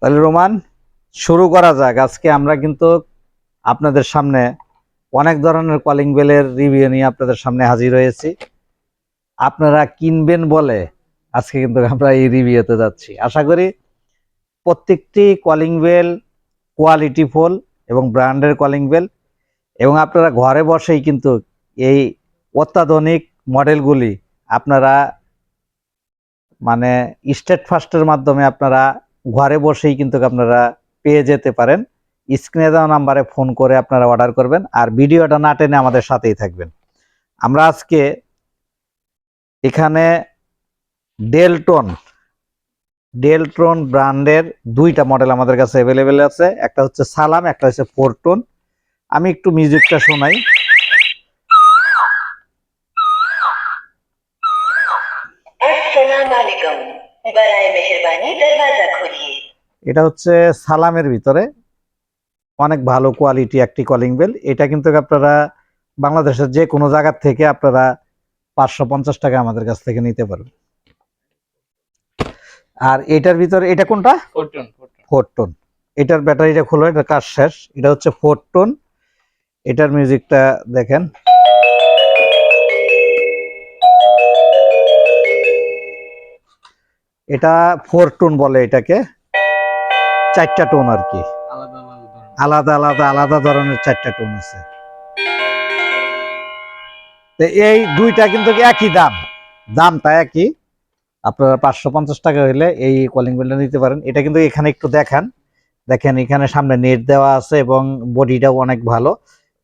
তাহলে রোমান শুরু করা যাক। আজকে আমরা কিন্তু আপনাদের সামনে অনেক ধরনের কলিং বেলের রিভিউ নিয়ে আপনাদের সামনে হাজির হয়েছি। আপনারা কিনবেন বলে আজকে কিন্তু আমরা এই রিভিউতে যাচ্ছি। আশা করি প্রত্যেকটি কলিং বেল কোয়ালিটিফুল এবং ব্র্যান্ডের কলিং বেল, এবং আপনারা ঘরে বসেই কিন্তু এই অত্যাধুনিক মডেলগুলি আপনারা মানে স্টেট ফাস্টের মাধ্যমে আপনারা ঘরে বসেই কিন্তু আপনারা পেয়ে যেতে পারেন। স্ক্রিনে দেওয়া নাম্বারে ফোন করে আপনারা অর্ডার করবেন, আর ভিডিওটা না টেনে আমাদের সাথেই থাকবেন। আমরা আজকে এখানে ডেলটন ব্র্যান্ডের দুইটা মডেল আমাদের কাছে অ্যাভেলেবেল আছে। একটা হচ্ছে সালাম, একটা হচ্ছে ফোরটন। আমি একটু মিউজিকটা শোনাই। এটা হচ্ছে সালামের ভিতরে অনেক ভালো কোয়ালিটি একটি কলিং বেল। এটা কিন্তু আপনারা বাংলাদেশের যে কোনো জায়গা থেকে আপনারা 550 টাকা আমাদের কাছ থেকে নিতে পারবেন। আর এটার ভিতরে এটা কোনটা? ফোরটন। এটার ব্যাটারিটা খোলো, এটা কাজ শেষ। এটা হচ্ছে ফোরটন। এটার মিউজিকটা দেখেন। এটা ফোরটন বলে এটাকে। 4টা টোন আর কি, আলাদা আলাদা আলাদা ধরনের 4টা টোন আছে। এই দুইটা কিন্তু একই দামটা একই। আপনারা 550 টাকা হইলে এই কলিং বেলটা নিতে পারেন। এটা কিন্তু এখানে একটু দেখেন এখানে সামনে নেট দেওয়া আছে এবং বডিটাও অনেক ভালো,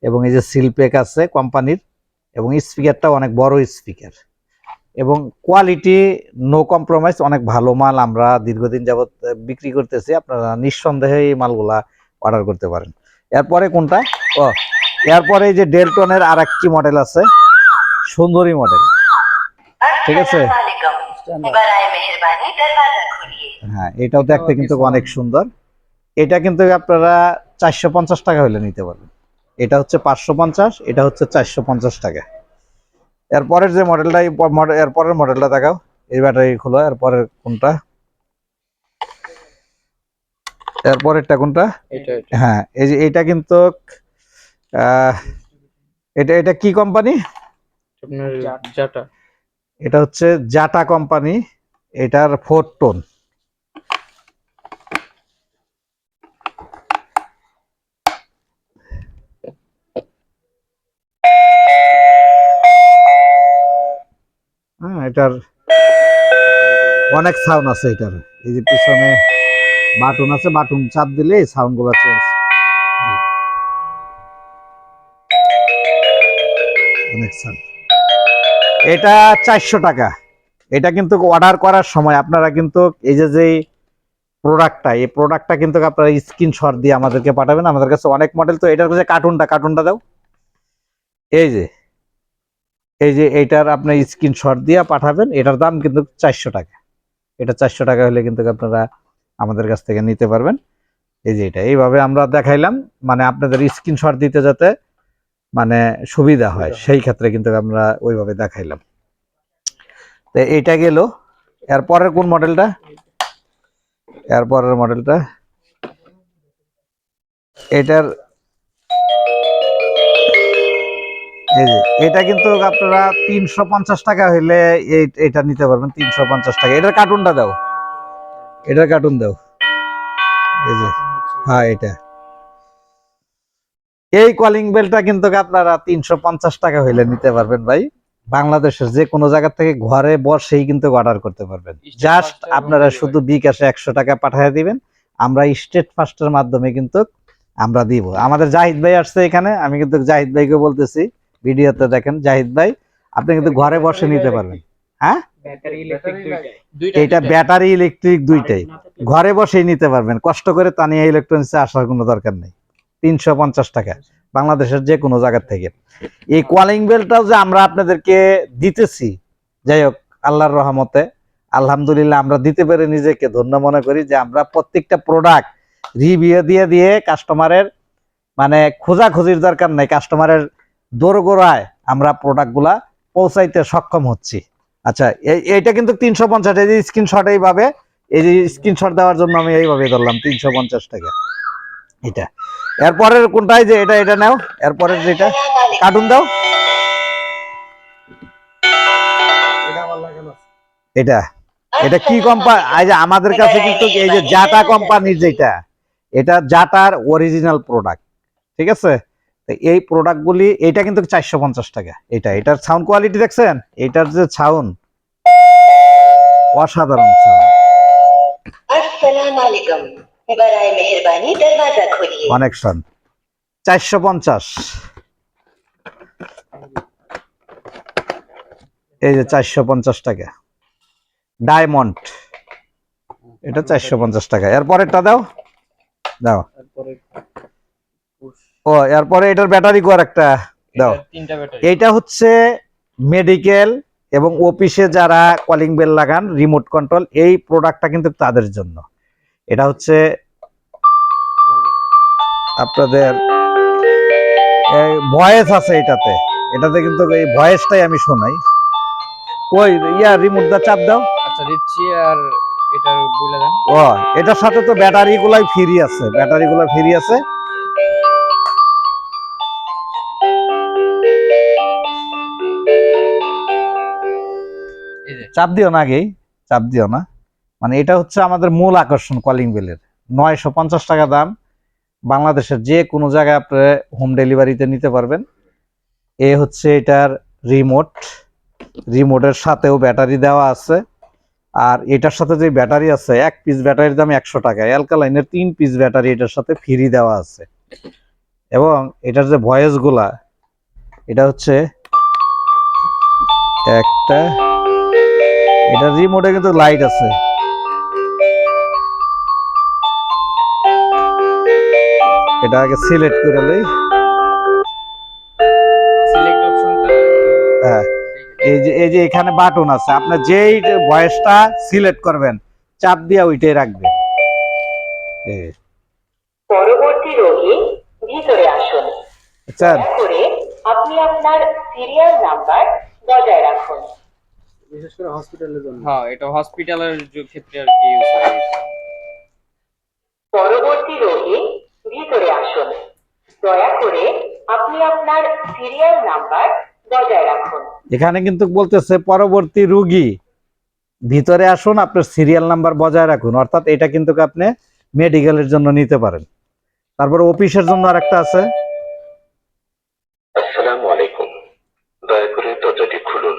এবং এই যে সিলপ্যাক আছে কোম্পানির, এবং স্পিকারটাও অনেক বড় স্পিকার, এবং কোয়ালিটি নো কম্প্রোমাইজ, অনেক ভালো মাল আমরা দীর্ঘদিন যাবত বিক্রি করতেছি। আপনারা নিঃসন্দেহে এই মালগুলা অর্ডার করতে পারেন। এরপরে কোনটা? এরপরে এই যে ডেলটনের আর একটি মডেল আছে, সুন্দরী মডেল, ঠিক আছে। হ্যাঁ, এটাও দেখতে কিন্তু অনেক সুন্দর। এটা কিন্তু আপনারা 450 টাকা হলে নিতে পারবেন। এটা হচ্ছে 550, এটা হচ্ছে 450 টাকা। এরপরের যে মডেলটা, এরপরের মডেলটা দেখাও। এই ব্যাটারি খোলো। এরপরের কোনটা? এরপরেরটা কোনটা? হ্যাঁ, এই যে এটা কিন্তু এটা কি কোম্পানি? এটা হচ্ছে জাটা কোম্পানি। এটার ফোরটন। এটার অনেক সাউন্ড আছে এটার। এই যে পিছনে বাটন আছে, বাটন চাপ দিলে সাউন্ড গুলো চেঞ্জ। অনেক সাউন্ড। এটা 400 টাকা। এটা কিন্তু অর্ডার করার সময় আপনারা কিন্তু এই যে এই প্রোডাক্টটা কিন্তু আপনারা স্ক্রিনশট দিয়ে আমাদেরকে পাঠাবেন। আমাদের কাছে অনেক মডেল, তো এটার কাছে কার্টুনটা দাও। এই যে এইটার আপনি স্ক্রিনশট দিয়ে পাঠাবেন। এটার দাম কিন্তু 400 টাকা। এটা 400 টাকা হলে কিন্তু আপনারা আমাদের কাছ থেকে নিতে পারবেন। এই যে এটা এইভাবে আমরা দেখাইলাম, মানে আপনাদের স্ক্রিনশট দিতে যাতে মানে সুবিধা হয়, সেই ক্ষেত্রে কিন্তু আমরা ওইভাবে দেখাইলাম। তো এইটা গেল। এরপরের কোন মডেলটা? এরপরের মডেলটা এটার, এই যে এটা কিন্তু আপনারা 350 টাকা হইলে এটা নিতে পারবেন। 350 টাকা। এটার কার্টুনটা দাও, এটার কার্টুন দাও। এই যে হ্যাঁ, এটা এই কলিং বেলটা কিন্তু আপনারা 350 টাকা হইলে নিতে পারবেন ভাই। বাংলাদেশের যে কোনো জায়গা থেকে ঘরে বসেই কিন্তু অর্ডার করতে পারবেন। জাস্ট আপনারা শুধু বিকাশে 100 টাকা পাঠিয়ে দিবেন। আমরা স্টেট ফাস্টের মাধ্যমে কিন্তু আমরা দিব। আমাদের জাহিদ ভাই আসছে এখানে, আমি কিন্তু জাহিদ ভাইকে বলতেছি, ভিডিওতে দেখেন জাহিদ ভাই, আপনি কিন্তু ঘরে বসে নিতে পারবেন। হ্যাঁ, এটা ব্যাটারি ইলেকট্রিক দুইটাই ঘরে বসেই নিতে পারবেন। কষ্ট করে তানিয়া ইলেকট্রনিক্সে আসার কোনো দরকার নেই। 350 টাকা বাংলাদেশের যে কোনো জায়গা থেকে। এই কলিং বেলটাও যে আমরা আপনাদেরকে দিতেছি, যাই হোক আল্লাহর রহমতে আলহামদুলিল্লাহ আমরা দিতে পেরে নিজেকে ধন্য মনে করি, যে আমরা প্রত্যেকটা প্রোডাক্ট রিভিউ দিয়ে কাস্টমারের মানে খোঁজাখুঁজির দরকার নাই, কাস্টমারের দোরগোড়ায় আমরা প্রোডাক্টগুলা পৌঁছাইতে সক্ষম হচ্ছি। আচ্ছা, এইটা কিন্তু 350, এই যে স্ক্রিনশট এইভাবে এই যে স্ক্রিনশট দেওয়ার জন্য আমি এইভাবে ধরলাম 350 টাকা এটা। এরপরের কোনটাই যে এটা এটা নাও, এরপরের যেটা কার্টুন দাও, এটা এটা কি কোম্পানি? এই যে আমাদের কাছে কিন্তু এই যে জাটা কোম্পানির যেটা, এটা জাটার অরিজিনাল প্রোডাক্ট, ঠিক আছে? এই প্রোডাক্টগুলি, এটা কিন্তু 450 টাকা। এটার সাউন্ড কোয়ালিটি দেখছেন? এটার যে সাউন্ড, অসাধারণ সাউন্ড। আসসালামু আলাইকুম, বরায়ে মেহেরবানি দরওয়াজা খুলিয়ে। কানেকশন 450। এই যে 450 টাকা ডায়মন্ড, এটা 450 টাকা। এরপরেরটা দাও দাও। ও এরপরে এটার ব্যাটারি কো একটা দাও। এইটা হচ্ছে মেডিকেল এবং অফিসে যারা কলিং বেল লাগান, রিমোট কন্ট্রোল, এই প্রোডাক্টটা কিন্তু তাদের জন্য। এটা হচ্ছে আপনাদের ভয়েস আছে এটাতে, এটাতে কিন্তু এই ভয়েসটাই আমি শোনাই। ওই ইয়া রিমোট দা চাপ দাও। আচ্ছা দিচ্ছি। আর এটার বলে দেন। ও এটার সাথে তো ব্যাটারি গুলাই ফ্রি আছে, ব্যাটারি গুলা ফ্রি আছে। চাপ দিও না, আগেই চাপ দিও না। মানে এটা হচ্ছে আমাদের মূল আকর্ষণ কলিং বেলের। 950 টাকা দাম, বাংলাদেশের যে কোনো জায়গায় আপনি হোম ডেলিভারিতে নিতে পারবেন। এ হচ্ছে এটার রিমোট, রিমোটের সাথেও ব্যাটারি দেওয়া আছে। আর এটার সাথে যে ব্যাটারি আছে, এক পিস ব্যাটারির দাম 100 টাকা। অ্যালকালাইনের 3 পিস ব্যাটারি এটার সাথে ফ্রি দেওয়া আছে। এবং এটার যে ভয়েস গুলা, এটা হচ্ছে একটা, এটা রিমোটে কিন্তু লাইট আছে। এটা আগে সিলেক্ট করে লই। সিলেক্ট অপশনটা, হ্যাঁ, এই যে এখানে বাটন আছে, আপনি যেই ভয়েসটা সিলেক্ট করবেন চাপ দিয়ে ওইটাই রাখবেন। পরবর্তী রোগী ভিতরে আসুন, দয়া করে আপনি আপনার সিরিয়াল নাম্বার বজায় রাখুন। বিশেষ করে হসপিটালের জন্য। হ্যাঁ, এটা হসপিটালের ক্ষেত্রে আর কি ইউজ হয়। পরবর্তী রোগী ভিতরে আসুন, দয়া করে আপনি আপনার সিরিয়াল নাম্বার বজায় রাখুন। এখানে কিন্তু বলতেছে পরবর্তী রোগী ভিতরে আসুন, আপনার সিরিয়াল নাম্বার বজায় রাখুন। অর্থাৎ এটা কিন্তু আপনি মেডিকেলের জন্য নিতে পারেন। তারপর অফিসের জন্য আরেকটা আছে। আসসালামু আলাইকুম, দয়া করে দরজাটি খুলুন।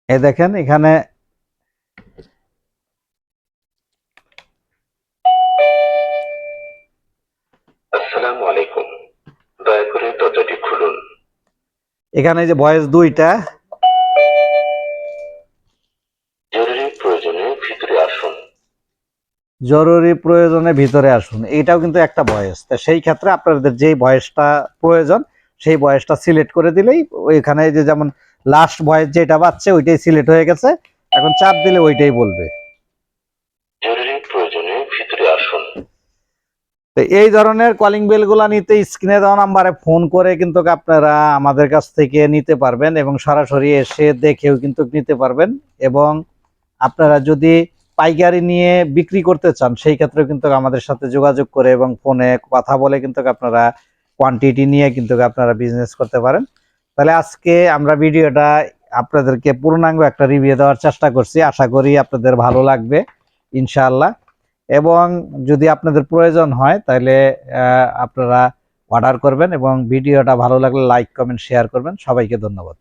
এই দেখেন এখানে আসসালামু আলাইকুম, দয়া করে দরজাটি খুলুন। এখানে যে ভয়েস দুইটা, জরুরি প্রয়োজনে ভিতরে আসুন, জরুরি প্রয়োজনে ভিতরে আসুন, এটাও কিন্তু একটা ভয়েস। তা সেই ক্ষেত্রে আপনাদের যেই ভয়েসটা প্রয়োজন সেই ভয়েসটা সিলেক্ট করে দিলেই ওইখানে যে যেমন লাস্ট ভয়েস যেটা বাজছে ওইটাই সিলেক্ট হয়ে গেছে, এখন চাপ দিলে ওইটাই বলবে জরুরি প্রয়োজনে ভিতরে আসুন। তো এই ধরনের কলিং বেল গুলা নিতে স্ক্রিনে দেওয়া নাম্বারে ফোন করে কিন্তু আপনারা আমাদের কাছ থেকে নিতে পারবেন এবং সরাসরি এসে দেখেও কিন্তু নিতে পারবেন। এবং আপনারা যদি পাইকারি নিয়ে বিক্রি করতে চান সেই ক্ষেত্রে কিন্তু আমাদের সাথে যোগাযোগ করে এবং ফোনে কথা বলে কিন্তু আপনারা কোয়ান্টিটি নিয়ে কিন্তু আপনারা বিজনেস করতে পারেন। তাহলে আজকে আমরা ভিডিওটা আপনাদেরকে পূর্ণাঙ্গ একটা রিভিউ দেওয়ার চেষ্টা করছি, আশা করি আপনাদের ভালো লাগবে ইনশাআল্লাহ। এবং যদি আপনাদের প্রয়োজন হয় তাহলে আপনারা অর্ডার করবেন এবং ভিডিওটা ভালো লাগলে লাইক কমেন্ট শেয়ার করবেন। সবাইকে ধন্যবাদ।